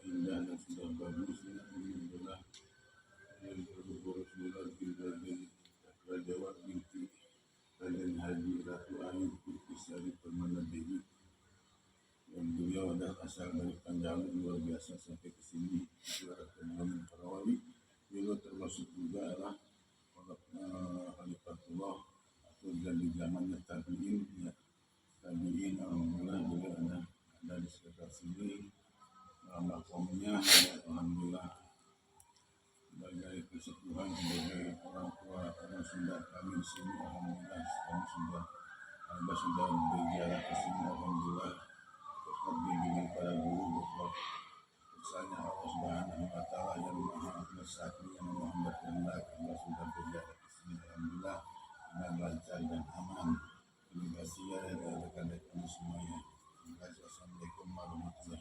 indah dan sudah bagus alhamdulillah. Yang berhubung Rasulullah bin Raja binti Raden Haji Ratu Ayu Putri Sari Permana Dewi, yang beliau adalah asal dari Panjalu luar biasa sampai ke sini juara penjualan para wali. Beliau termasuk juga adalah Khalifatullah atau dari zamannya tabiin ya. Tabiin alhamdulillah beliau ada di sekitar sini. Makomnya alhamdulillah sebagai kesepuhan, sebagai orang tua orang Sunda kami di sini alhamdulillah kami sudah berziarah ke sini alhamdulillah berkat bimbingan para guru berkat kersanya Allah Subhanahu wa taala yang Maha Esa yang Muhammad kehendak kami sudah berziarah ke sini alhamdulillah dengan lancar dan aman. Terima kasih ya rekan-rekan kami semuanya. Terima kasih. Assalamualaikum warahmatullahi wabarakatuh.